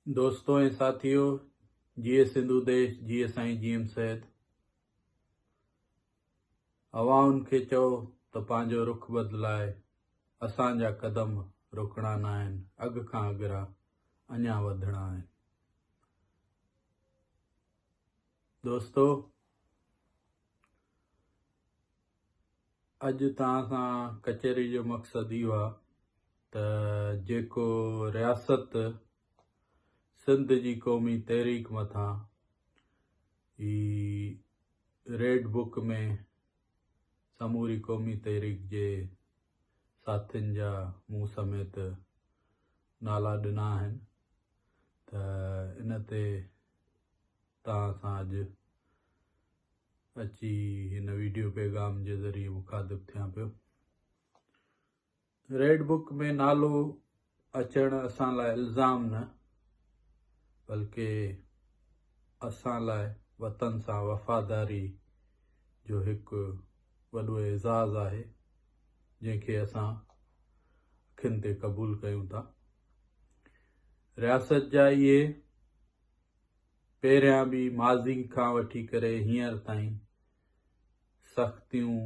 दोस्तों ऐं साथियों, जिए सिंधु देश, जिए साईं जीएम सैद। हवाउनि खे चओ त पंहिंजो रुख बदिलाए, असांजा कदम रुकणा न आहिनि, अॻु खां अॻिरा अञा वधणा आहिनि। दोस्तो, अॼु तव्हां सां कचहरी जो मक़सदु इहो आहे त जेको रियासत सिंध जी क़ौमी तहरीक मथां रेड बुक में समूरी क़ौमी तहरीक जे साथियुनि जा मूं समेत नाला ॾिना आहिनि, त इन ते तव्हां सां अॼु अची हिन वीडियो पैगाम जे ज़रिए मुखातिब थियां पियो। रेड बुक में नालो अचणु असां लाइ इल्ज़ाम न, बल्कि असां लाइ वतन सां वफ़ादारी जो हिकु वॾो एज़ाज़ आहे, जंहिंखे असां अखियुनि ते क़बूल कयूं था। रियासत जा इहे पहिरियां बि माज़ी खां वठी करे हींअर ताईं सख़्तियूं,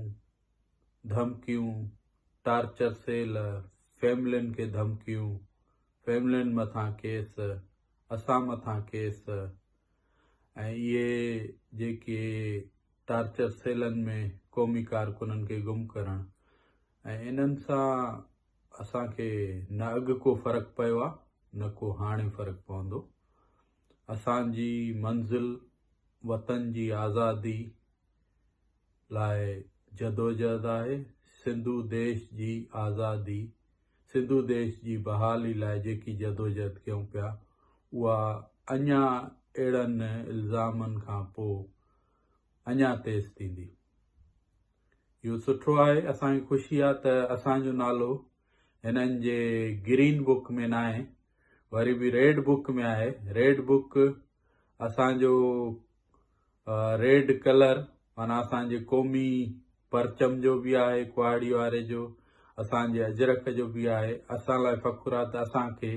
धमकियूं, टार्चर सेल, फैमिलियुनि खे धमकियूं, फैमिलियुनि मथां केस, असां मथां केस, ऐं इहे जेके टार्चर सेलनि में क़ौमी कारकुननि खे गुम करणु, ऐं इन्हनि सां असांखे न अॻु को फ़र्क़ु पियो आहे, न को हाणे फ़र्क़ु पवंदो। असांजी मंज़िल वतन जी आज़ादी लाइ जदोजहद आहे। सिंधु देश जी आज़ादी, सिंधु देश जी बहाली लाइ जेकी जदोजहद कयूं पिया, उहा अञा अहिड़नि इल्ज़ामनि खां पोइ अञा तेज़ थींदी। इहो सुठो आहे, असांखे ख़ुशी आहे त असांजो नालो हिननि जे ग्रीन बुक में न आहे, वरी बि रेड बुक में आहे। रेड बुक असांजो रेड कलर माना असांजे क़ौमी परचम जो बि आहे, कुआड़ी वारे जो, असांजे अजरक जो बि आहे। असां लाइ फ़ख़ुरु आहे त असांखे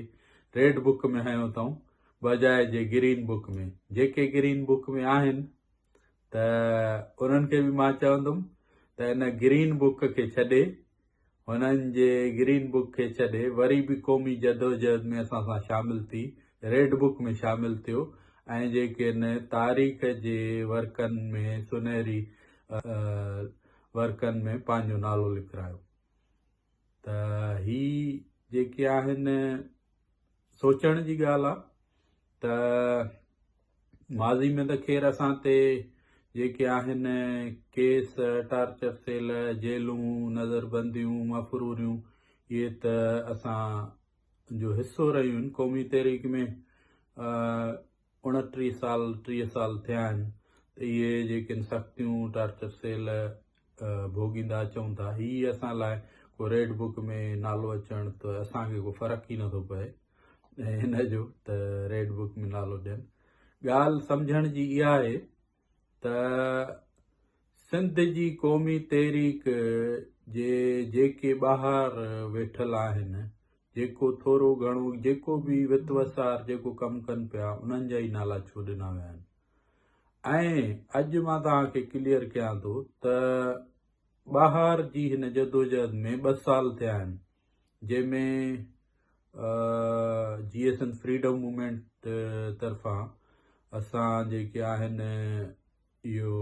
रेड बुक में हयो अथऊं बजाए जे ग्रीन बुक में। जेके ग्रीन बुक में आहिनि त उन्हनि खे बि मां चवंदुमि त हिन ग्रीन बुक खे छॾे, हुननि जे ग्रीन बुक खे छॾे वरी बि क़ौमी जदोजहद में असां सां शामिल थी रेड बुक में शामिल थियो, ऐं जेके इन तारीख़ जे वर्कनि में, सुनहरी वर्कनि में पंहिंजो नालो लिखायो। त ही जेके आहिनि सोचण जी ॻाल्हि आहे त माज़ी में त ख़ैर असां ते जेके आहिनि केस, टार्चर सेल, जेलूं, नज़रबंदियूं, मफ़रूरियूं, इहे त असां जो हिसो रहियूं आहिनि। क़ौमी तहरीक में 29 साल 30 साल थिया आहिनि, त इहे जेके सख़्तियूं, टार्चर सेल भोॻींदा अचूं था, हीअ असां लाइ को रेड बुक में नालो अचणु त असांखे को फ़र्क़ु ई नथो पए ऐं हिन जो त रेड बुक में नालो ॾियनि। ॻाल्हि सम्झण जी इहा आहे त सिंध जी क़ौमी तहरीक जे जेके ॿाहिरि वेठल आहिनि, जेको थोरो घणो जेको बि वितवसार जेको कमु कनि पिया, उन्हनि जा ई नाला छो ॾिना विया आहिनि। ऐं अॼु मां तव्हांखे क्लियर कयां थो त ॿाहिरि जी हिन जदोजहद में 2 साल थिया आहिनि, जंहिंमें GSN फ्रीडम मूवमेंट तरफ़ां असां जेके आहिनि इहो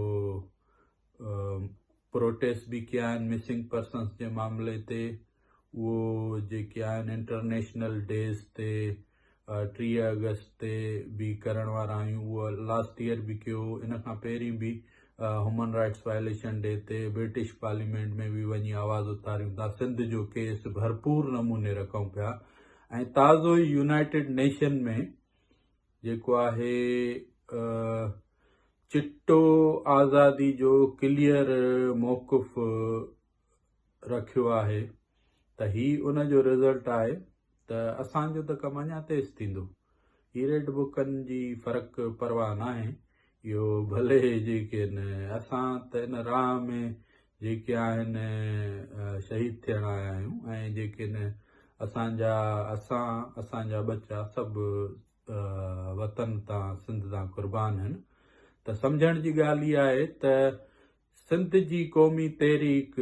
प्रोटेस्ट बि कया आहिनि मिसिंग पर्सन्स जे मामले ते। उहो जेके आहिनि इंटरनेशनल डेज़ ते 3 अगस्त ते बि करण वारा आहियूं। उहो लास्ट ईयर बि कयो, इन खां पहिरीं बि ह्यूमन राइट्स वायलेशन डे ते ब्रिटिश पार्लियामेंट में बि वञी आवाज़ उथारियूं था, सिंध जो केस भरपूर नमूने रखूं पिया। ऐं ताज़ो ई यूनाइटेड नेशन में जेको आहे चिट्टो आज़ादी जो क्लियर मौक़िफ़ रखियो आहे, त ही उन जो रिज़ल्ट आहे त असांजो त कमु अञा तेज़ थींदो। ही रेड बुकनि जी फ़र्क़ु परवाह न आहे। इहो भले जेके आहिनि असां त इन राह में जेके आहिनि शहीद थियण आया आहियूं, ऐं जेके आहिनि असांजा बच्चा सभु वतन तां सिंध तां क़ुर्बान आहिनि। त सम्झण जी ॻाल्हि इहा आहे त सिंध जी क़ौमी तहरीक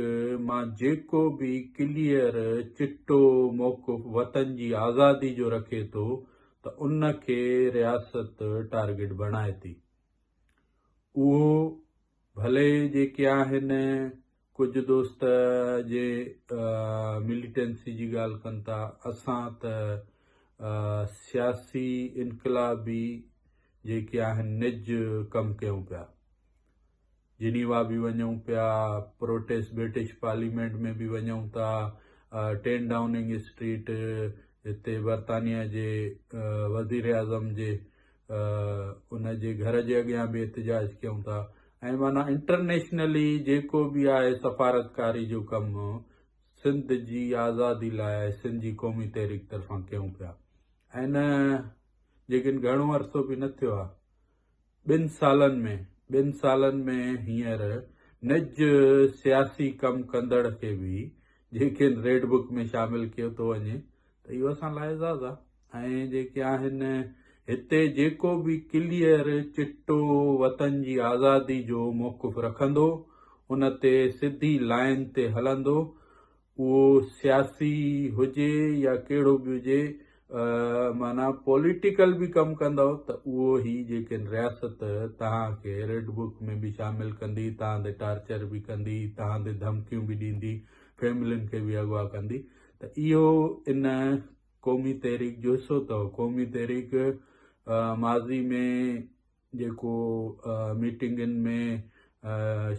मां जेको बि क्लियर चिटो मौक़ुफ़ वतन जी आज़ादी जो रखे थो त उन खे रियासत टारगेट बणाए थी। उहो भले जेके आहिनि कुझु दोस्त जे मिलिटेंसी जी ॻाल्हि कनि था, असां त सियासी इनकलाबी जेके आहिनि निज कमु कयूं पिया। जिनीवा बि वञूं पिया, प्रोटेस्ट ब्रिटिश पार्लियामेंट में बि वञूं था, 10 डाउनिंग स्ट्रीट हिते बरतानिया जे वज़ीर आज़म जे उन जे घर जे अॻियां बि एहतिजाज कयूं था। ऐं माना इंटरनेशनली जेको बि आहे सफ़ारतकारी जो कमु सिंध जी आज़ादी लाइ सिंध जी क़ौमी तहरीक तरफ़ां कयूं पिया। ऐं न जेकिन घणो अरसो बि न थियो आहे, 2 सालनि में हींअर निज सियासी कमु कंदड़ खे बि जेके रेड बुक में शामिल कयो थो वञे त इहो असां लाइ एज़ाज़ आहे। ऐं जेके आहिनि हिते जेको बि क्लियर चिटो वतन जी आज़ादी जो मौक़ुफ़ रखंदो, उन ते सिधी लाइन ते हलंदो, उहो सियासी हुजे या कहिड़ो बि हुजे, माना पॉलिटिकल बि कमु कंदो त उहो ई जेके रियासत तव्हांखे रेड बुक में बि शामिल कंदी, तव्हां ते टार्चर बि कंदी, तव्हां ते धमकियूं बि ॾींदी, फैमिलियुनि खे बि अगवा कंदी। त इहो इन क़ौमी तहरीक जो हिसो अथव। क़ौमी तहरीक माज़ी में जेको मीटिंगुनि में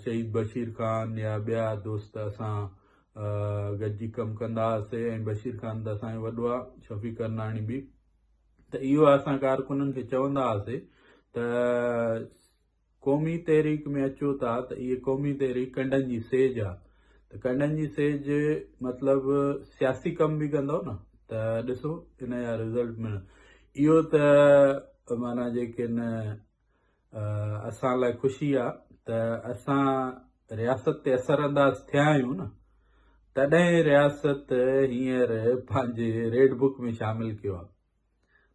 शहीद बशीर ख़ान या ॿिया दोस्त असां गॾिजी कमु कंदा हुआसीं, ऐं बशीर ख़ान त असांजो वॾो आहे, शफ़ी करनाणी बि, त इहो असां कारकुननि खे चवंदा हुआसीं त क़ौमी तहरीक में अचो था त इहे क़ौमी तहरीक कंडनि जी सेज आहे। त कंडनि जी सेज मतिलबु सियासी कमु बि कंदव न त ॾिसो इन जा रिज़ल्ट मिल। इहो त माना जेके न असां लाइ ख़ुशी आहे त असां रियासत ते असरअंदाज़ थिया आहियूं न, तॾहिं रियासत हींअर पंहिंजे रेड बुक में शामिल कयो आहे।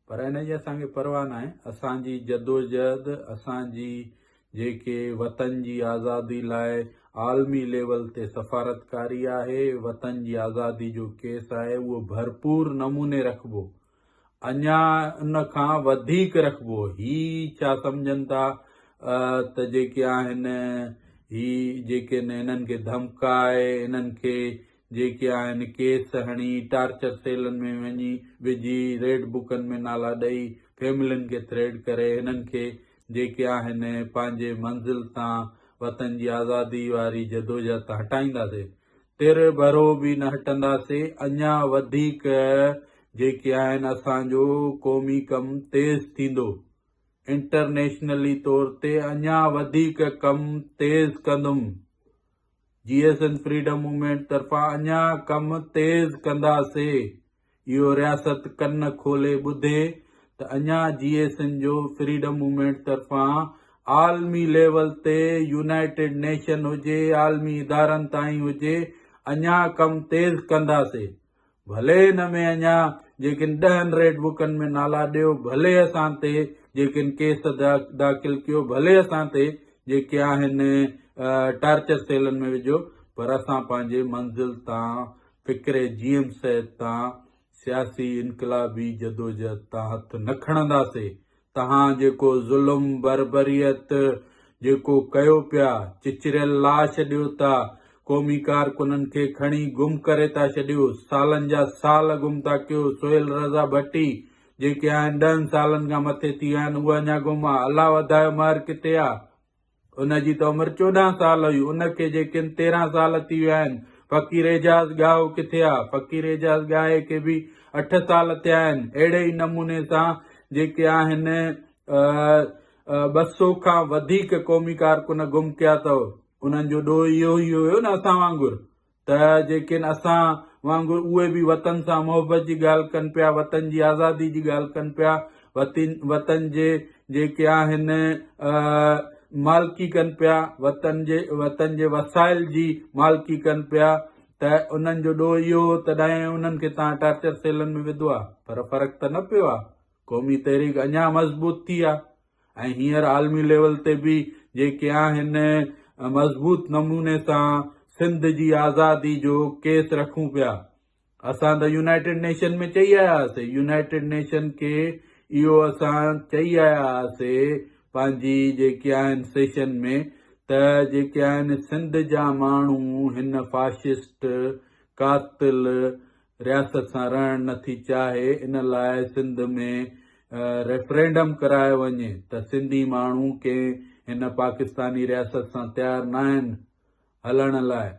पर इन जी असांखे परवाह न आहे। असांजी जदोजहद, असांजी जेके वतन जी आज़ादी लाइ आलमी लेवल ते सफ़ारतकारी आहे, वतन जी आज़ादी जो केस आहे, उहो भरपूर नमूने रखिबो, अञा उन खां वधीक रखिबो। ही छा सम्झनि था त जेके आहिनि ही जेके इन्हनि खे धमकाए, इन्हनि खे जेके आहिनि केस हणी टार्चर सेलनि में वञी विझी रेड बुकनि में नाला ॾेई फैमिलियुनि खे थ्रेड करे हिननि खे जेके आहिनि पंहिंजे मंज़िल तां वतन जी आज़ादी वारी जदोजहद तां हटाईंदासीं, तिर भरो बि न हटंदासीं। अञा वधीक जेके आहिनि असांजो क़ौमी कमु तेज़ थींदो, इंटरनेशनली तौर ते अञा वधीक कमु तेज़ कंदुमि। GSN फ्रीडम मूवमेंट तरफ़ां अञा कमु तेज़ कंदासीं। इहो रियासत कन खोले ॿुधे त अञा GSN जो फ्रीडम मूवमेंट तरफ़ां आलमी लेवल ते यूनाइटेड नेशन हुजे, आलमी इदारनि ताईं हुजे, अञा कमु तेज़ कंदासीं। भले हिन में अञा जेके 10 रेड बुकनि में नाला ॾियो, भले असां ते जेके केस दाख़िल कयो, भले असां ते जेके आहिनि टार्चर सेलनि में विझो, पर असां पंहिंजे मंज़िल तां फ़िक्रे GM सैद तां सियासी इनकलाबी जदोजहद तां हथ न खणंदासीं। तव्हां जेको ज़ुल्म बरबरियत जेको कयो पिया, चिचरियल लाश ॾियो था, क़ौमी कारकुननि खे खणी गुम करे था छॾियो, सालनि जा साल गुम था कयो। सोहेल रज़ा भट्टी जेके आहिनि 10 सालनि खां मथे थी विया आहिनि, उहा अञा गुम आहे। अलाह वधायो महर किथे आहे? उनजी त उमिरि 14 साल हुई, उनखे जेके 13 साल थी विया आहिनि। फ़कीर एजाज़ गाहो किथे आहे? फ़कीर एजाज़ गाहे खे बि 8 साल थिया आहिनि। अहिड़े ई नमूने सां जेके आहिनि 200 खां वधीक क़ौमी कारकुन गुम कया अथव। उन्हनि जो ॾोह इहो ई हुयो न असां वांगुरु, त जेके असां वांगुरु उहे बि वतन सां मोहबत जी ॻाल्हि कनि पिया, वतन जी आज़ादी जी ॻाल्हि कनि पिया, वतन जे जेके आहिनि मालिकी कनि पिया, वतन जे वसाइल जी मालिकी कनि पिया, त उन्हनि जो ॾोह इहो तॾहिं उन्हनि खे तव्हां टार्चर सेलनि में विधो आहे। पर फ़र्क़ु त न पियो आहे। क़ौमी तहरीक अञा मज़बूत थी आहे ऐं हींअर आलमी लेवल ते बि जेके आहिनि मज़बूत नमूने सां सिंध जी आज़ादी जो केस रखूं पिया। असां त यूनाइटेड नेशन में चई आया हुआसीं, यूनाइटेड नेशन खे इहो असां चई आया हुआसीं पंहिंजी जेके आहिनि सेशन में त जेके आहिनि सिंध जा माण्हू हिन फाशिस्ट कातिल रियासत सां रहणु नथी चाहे, इन लाइ सिंध में रेफरेंडम करायो वञे त सिंधी माण्हू कंहिं हिन पाकिस्तानी रियासत सां तयारु न आहिनि हलण लाइ,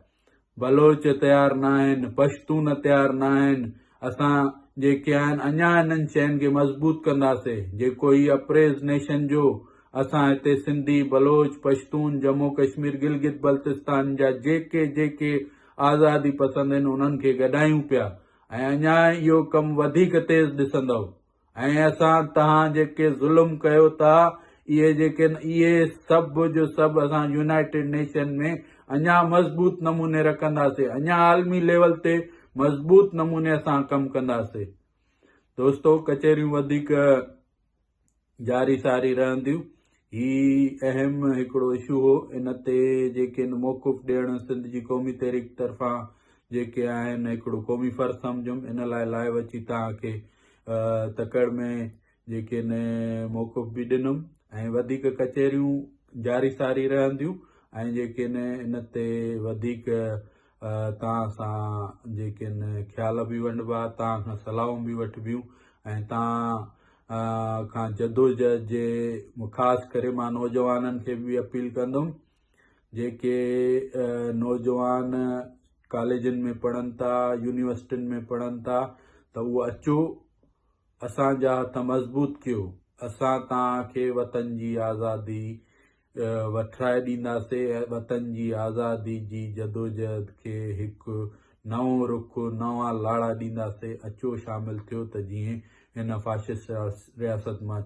बलोच तयारु न आहिनि, पश्तून तयारु न आहिनि। असां जेके आहिनि अञा इन्हनि शयुनि खे मज़बूत कंदासीं। जेको ही अप्रेज़ नेशन जो असां हिते सिंधी, बलोच, पश्तून, जम्मू कश्मीर, गिलगित बल्तिस्तान जा जेके जेके आज़ादी पसंदि आहिनि उन्हनि खे गॾायूं पिया ऐं अञा इहो कमु वधीक तेज़ ॾिसंदव। ऐं असां तव्हां जेके ज़ुल्म कयो था इहे सभु जो सभु असां यूनाइटेड नेशन में अञा मज़बूत नमूने रखंदासीं, अञा आलमी लेवल ते मज़बूत नमूने असां कमु कंदासीं। दोस्तो, कचहरियूं वधीक जारी सारी रहंदियूं। ही अहम हिकिड़ो इशू हो, इन ते जेके मौक़ुफ़ ॾियण सिंध जी क़ौमी तहरीक तरफ़ां जेके आहिनि हिकिड़ो क़ौमी फ़र्ज़ सम्झुमि, इन लाइ अची तव्हांखे तकड़ में जेके मौक़ुफ़ बि ॾिनुमि ऐं वधीक कचहरियूं जारी सारी रहंदियूं ऐं जेके इन ते वधीक तव्हां सां जेके ख़्याल बि वंडबा, तव्हां खां सलाहूं बि वठबियूं ऐं तव्हां खां जदोजहद जे ख़ासि करे मां नौजवाननि खे बि अपील कंदुमि जेके नौजवान कॉलेजनि में पढ़नि था, यूनिवर्सिटियुनि में पढ़नि था, त उहो अचो, असांजा हथ मज़बूत कयो। असां तव्हांखे वतन जी आज़ादी वठाए ॾींदासीं, वतन जी आज़ादी जी जदोजहद खे हिकु नओं रुख, नवां लाड़ा ॾींदासीं। अचो, शामिल थियो त जीअं हिन फाशिस्ट रियासत मां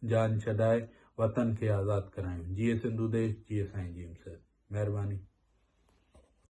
जान छॾाए वतन खे आज़ादु करायूं। जीअं सिंधु देश, जीअं साईं जीम सर। महिरबानी।